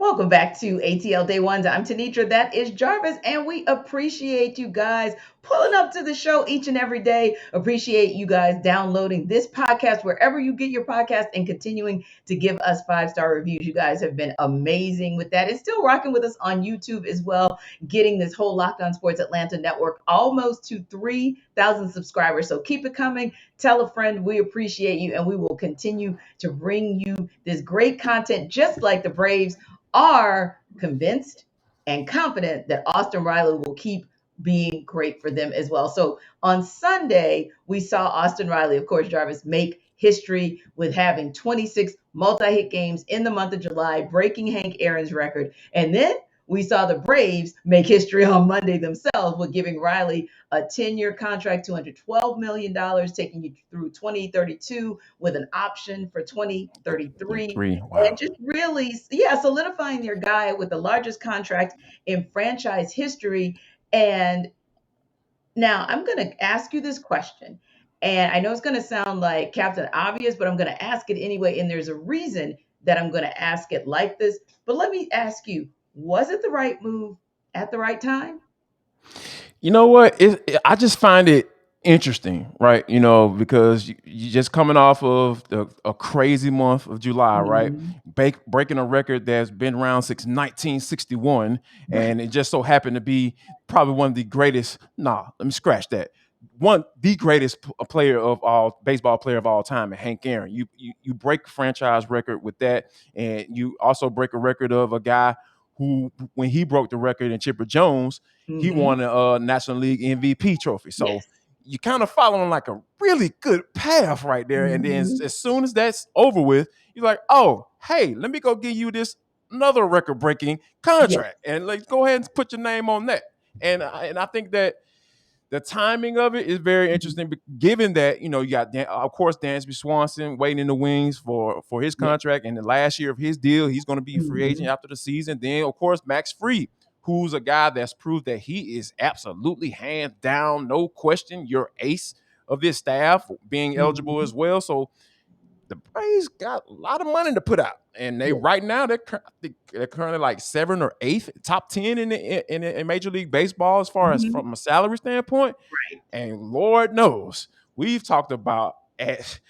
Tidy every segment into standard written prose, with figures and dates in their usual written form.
Welcome back to ATL Day Ones. I'm Tenitra. That is Jarvis, and we appreciate you guys pulling up to the show each and every day. Appreciate you guys downloading this podcast wherever you get your podcast and continuing to give us 5-star reviews. You guys have been amazing with that, and still rocking with us on YouTube as well, getting this whole Locked On Sports Atlanta network almost to 3,000 subscribers. So keep it coming. Tell a friend. We appreciate you, and we will continue to bring you this great content, just like the Braves are convinced and confident that Austin Riley will keep being great for them as well. So on Sunday, we saw Austin Riley, of course, Jarvis, make history with having 26 multi-hit games in the month of July, breaking Hank Aaron's record. And then we saw the Braves make history on Monday themselves with giving Riley a 10-year contract, $212 million, taking you through 2032 with an option for 2033. Three. And Wow. just really, solidifying their guy with the largest contract in franchise history. And now I'm going to ask you this question. And I know it's going to sound like Captain Obvious, but I'm going to ask it anyway. And there's a reason that I'm going to ask it like this. But let me ask you, was it the right move at the right time? You know what? I just find it interesting, right? Because you just coming off of a crazy month of July, right? Mhm. Breaking a record that's been around since 1961, Right. and it just so happened to be probably one of the greatest. Nah, let me scratch that. The greatest player of all baseball player of all time, and Hank Aaron. You break a franchise record with that, and you also break a record of a guy who, when he broke the record, and Chipper Jones, he Hmm. won a National League MVP trophy. So Yes. you kind of following like a really good path right there. And then Hmm. as soon as that's over with, you're like, oh, hey, let me go give you this another record breaking Yes. contract, and let's go ahead and put your name on that. And I think that the timing of it is very Mhm. interesting, given that you got of course Dansby Swanson waiting in the wings for his Yes. contract, and the last year of his deal, he's going to be a free agent Hmm. after the season. Then of course Max Fried, who's a guy that's proved that he is absolutely hands down, no question, your ace of this staff, being eligible Hmm. as well. So the Braves got a lot of money to put out, and they Yes. right now they're currently like 7th or 8th, top 10 in Major League Baseball as far as Hmm. from a salary standpoint. Right. And Lord knows, we've talked about at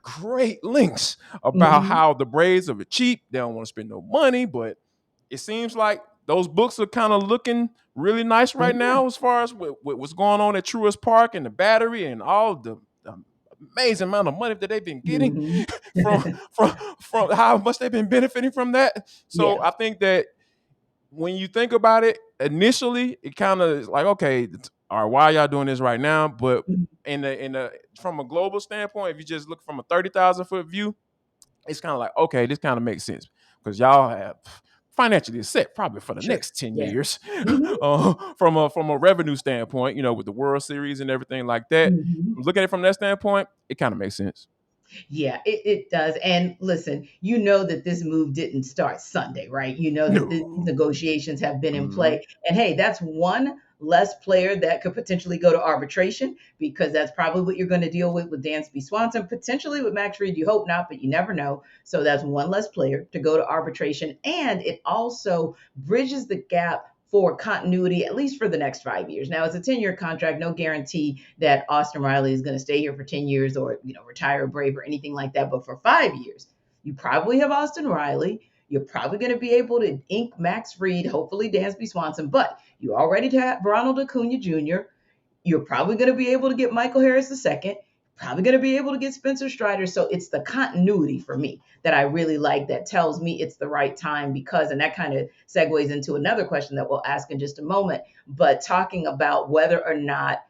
great lengths about Hmm. how the Braves are cheap. They don't want to spend no money, but it seems like those books are kind of looking really nice Oh right yeah. now as far as what's going on at Truist Park and the Battery and all the amazing amount of money that they've been getting Hmm. from from how much they've been benefiting from that. So Yeah. I think that when you think about it, initially it kind of is like, okay, all right, why are y'all doing this right now? But Mhm. in the from a global standpoint, if you just look from a 30,000-foot view, it's kind of like, okay, this kind of makes sense because y'all have financially set probably for the Sure. next 10 Yeah. years Hmm. from a revenue standpoint, with the World Series and everything like that. Hmm. Look at it from that standpoint, it kind of makes sense. Yeah, it does. And listen, you know that this move didn't start Sunday, right? You know that these No. negotiations have been in Hmm. play. And hey, that's one less player that could potentially go to arbitration because that's probably what you're going to deal with Dansby Swanson, potentially with Max Reed. You hope not, but you never know. So that's one less player to go to arbitration. And it also bridges the gap for continuity, at least for the next 5 years. Now, it's a 10-year contract, no guarantee that Austin Riley is going to stay here for 10 years or, retire a Brave or anything like that. But for 5 years, you probably have Austin Riley. You're probably going to be able to ink Max Fried, hopefully Dansby Swanson, but you already have Ronald Acuna Jr. You're probably going to be able to get Michael Harris II, probably going to be able to get Spencer Strider. So it's the continuity for me that I really like that tells me it's the right time because, and that kind of segues into another question that we'll ask in just a moment, but talking about whether or not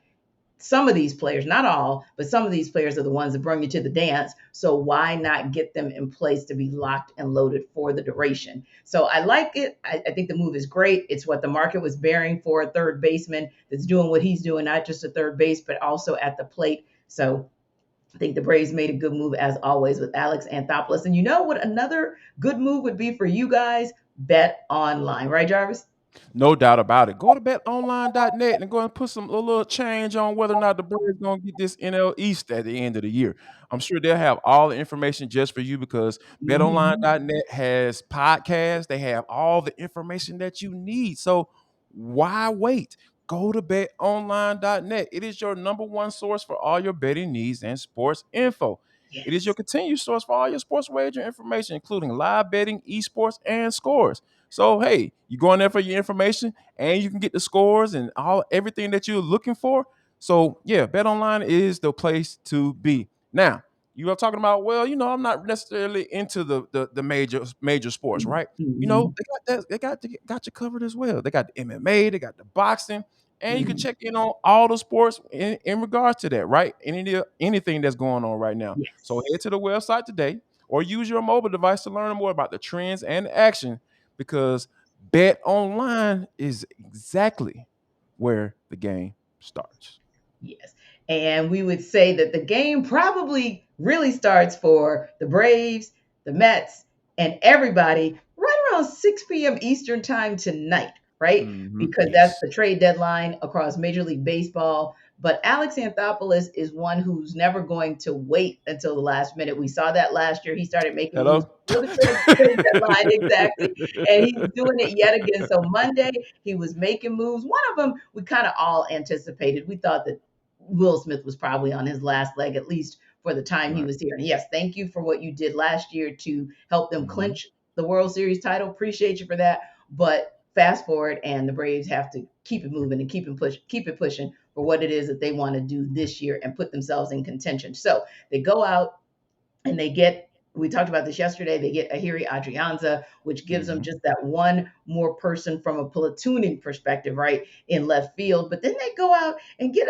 some of these players, not all, but some of these players are the ones that bring you to the dance. So why not get them in place to be locked and loaded for the duration? So I like it. I think the move is great. It's what the market was bearing for a third baseman that's doing what he's doing, not just a third base, but also at the plate. So I think the Braves made a good move as always with Alex Anthopoulos. And you know what another good move would be for you guys? Bet online, right, Jarvis? No doubt about it. Go to betonline.net and go and put a little change on whether or not the Braves going to get this NL East at the end of the year. I'm sure they'll have all the information just for you because Mhm. betonline.net has podcasts. They have all the information that you need. So why wait? Go to betonline.net. It is your number one source for all your betting needs and sports info. It is your Yes. continued source for all your sports wager information, including live betting, esports, and scores. So hey, you go in there for your information, and you can get the scores and all everything that you're looking for. So yeah, BetOnline is the place to be. Now you are talking about, well, I'm not necessarily into the major sports, right? Mhm. They got you covered as well. They got the MMA, they got the boxing, and you can Mhm. check in on all the sports in regards to that, right? Anything that's going on right now. So Yes. head to the website today or use your mobile device to learn more about the trends and action because Bet Online is exactly where the game starts. Yes. And we would say that the game probably really starts for the Braves, the Mets, and everybody right around 6 p.m. Eastern time tonight, right? Because that's Yes. the trade deadline across Major League Baseball. But Alex Anthopoulos is one who's never going to wait until the last minute. We saw that last year. He started making moves Hello. before the trade deadline, exactly. And he's doing it yet again. So Monday, he was making moves. One of them we kind of all anticipated. We thought that Will Smith was probably on his last leg, at least for the time he Right. was here. And yes, thank you for what you did last year to help them Mhm. clinch the World Series title. Appreciate you for that. But fast forward, and the Braves have to keep it moving and keep it pushing for what it is that they want to do this year and put themselves in contention. So they go out and they get, we talked about this yesterday, they get Ahiri Adrianza, which gives them Mhm. just that one more person from a platooning perspective, right, in left field. But then they go out and get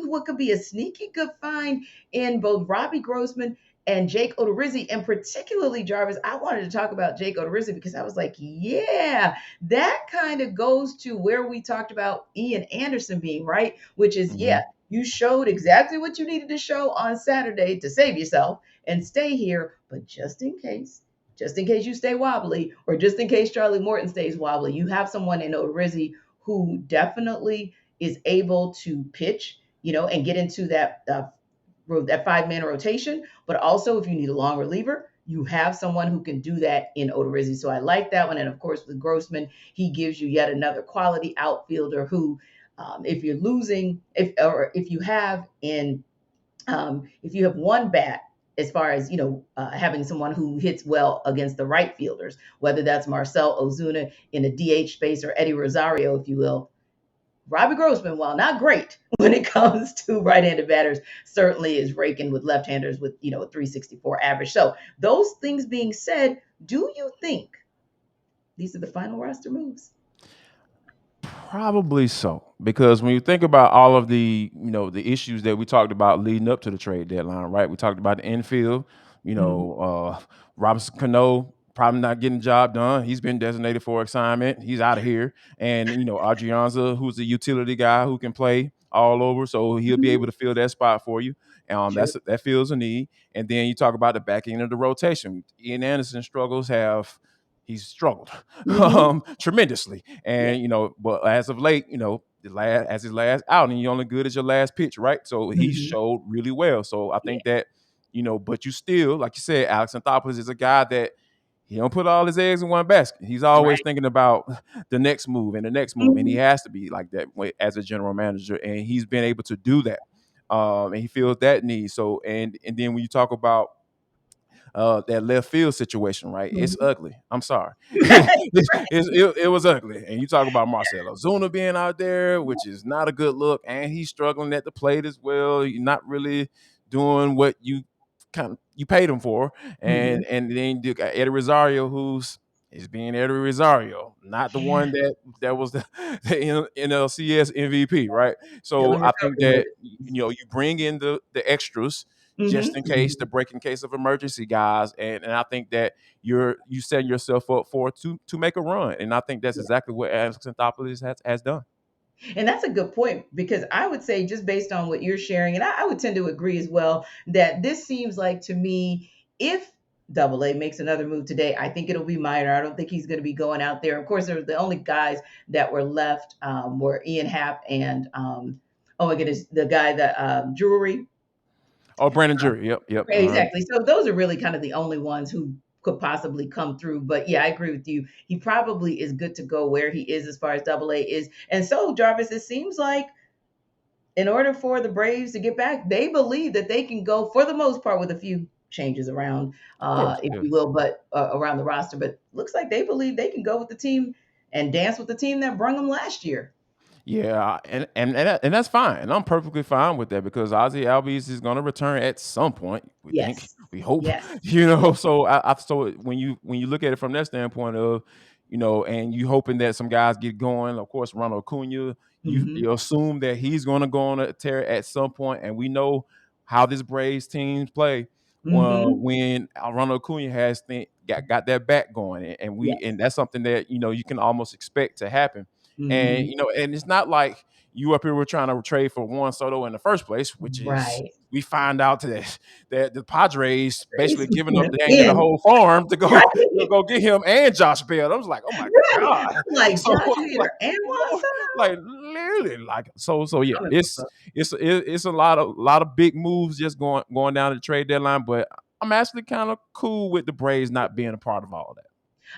what could be a sneaky good find in both Robbie Grossman and Jake Odorizzi, and particularly Jarvis. I wanted to talk about Jake Odorizzi because I was like, yeah, that kind of goes to where we talked about Ian Anderson being, right? Which is, yeah, Mhm. you showed exactly what you needed to show on Saturday to save yourself and stay here. But just in case you stay wobbly, or just in case Charlie Morton stays wobbly, you have someone in Odorizzi who definitely is able to pitch, and get into that 5-man rotation. But also, if you need a long reliever, you have someone who can do that in Odorizzi. So I like that one. And of course, with Grossman, he gives you yet another quality outfielder who, if you're losing, if you have one bat, as far as having someone who hits well against the right fielders, whether that's Marcel Ozuna in a DH space or Eddie Rosario, if you will. Robbie Grossman, while not great when it comes to right-handed batters, certainly is raking with left-handers with a 364 average. So those things being said, do you think these are the final roster moves? Probably so, because when you think about all of the issues that we talked about leading up to the trade deadline, right? We talked about the infield, Mhm. Robinson Cano probably not getting the job done. He's been designated for assignment. He's out of here, and Adrianza, who's the utility guy who can play all over, so he'll be Mhm. able to fill that spot for you. Sure. That fills a need, and then you talk about the back end of the rotation. Ian Anderson he's struggled Mhm. tremendously. Yeah. And but as of late, as his last outing, you're only good as your last pitch, right? So he Mhm. showed really well. So I Yeah. think that, but you still, like you said, Alex Anthopoulos is a guy that he don't put all his eggs in one basket. He's always Right. thinking about the next move and the next move, and he Mhm. has to be like that as a general manager, and he's been able to do that. And he feels that need. So and then when you talk about that left field situation, right? It's Mhm. ugly. I'm sorry. It was ugly. And you talk about Marcelo Zuna being out there, which is not a good look, and he's struggling at the plate as well. You're not really doing what you paid him for. And Mhm. and then you got Eddie Rosario, who's is being Eddie Rosario, not the Yeah. one that was the NLCS MVP, right? Still So in I think recovery mode. that you bring in the extras just Mhm. in case, the Mhm. break in case of emergency, guys. And I think that you setting yourself up for to make a run. And I think that's Yeah. exactly what Alex Anthopoulos has done. And that's a good point because I would say, just based on what you're sharing, and I would tend to agree as well, that this seems like to me, if Double A makes another move today. I think it'll be minor. I don't think he's going to be going out there. Of course, there the only guys that were left were Ian Happ and oh my goodness, the guy that Drury. Oh, Brandon Jury. Yep, yep. Exactly. So those are really kind of the only ones who could possibly come through. But yeah, I agree with you. He probably is good to go where he is as far as Double A is. And so, Jarvis, it seems like in order for the Braves to get back, they believe that they can go for the most part with a few changes around, Of course. if Yeah. you will, but around the roster. But looks like they believe they can go with the team and dance with the team that brung them last year. Yeah, and that's fine, and I'm perfectly fine with that because Ozzy Albies is going to return at some point. We think, Yes. we hope, Yes. So so when you look at it from that standpoint of, and you hoping that some guys get going. Of course, Ronald Acuna, Hmm. you assume that he's going to go on a tear at some point, and we know how this Braves teams play. Hmm. When Ronald Acuna has got that back going, and Yes. that's something that you can almost expect to happen. And Hmm. and it's not like you up here were trying to trade for Juan Soto in the first place, which is Right. we find out that the Padres basically giving up dang near the And whole farm to go right. go get him and Josh Bell. I was like, oh my Right. god! I'm like So Josh I'm like, Hader and Lord, Watson. like literally, like so yeah, I'm in it's love. it's a lot of big moves just going down the trade deadline, but I'm actually kind of cool with the Braves not being a part of all that.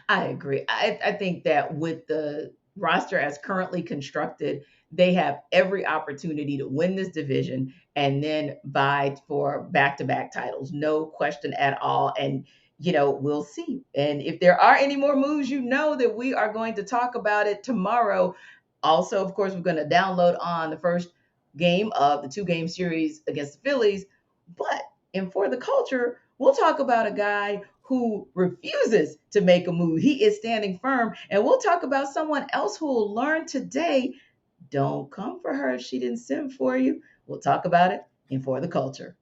I agree. I think that with the roster as currently constructed, they have every opportunity to win this division and then vie for back-to-back titles. No question at all. And we'll see. And if there are any more moves, that we are going to talk about it tomorrow. Also, of course, we're going to download on the first game of the two-game series against the Phillies. But and for the culture, we'll talk about a guy who refuses to make a move. He is standing firm. And we'll talk about someone else who will learn today. Don't come for her if she didn't send for you. We'll talk about it in For the Culture.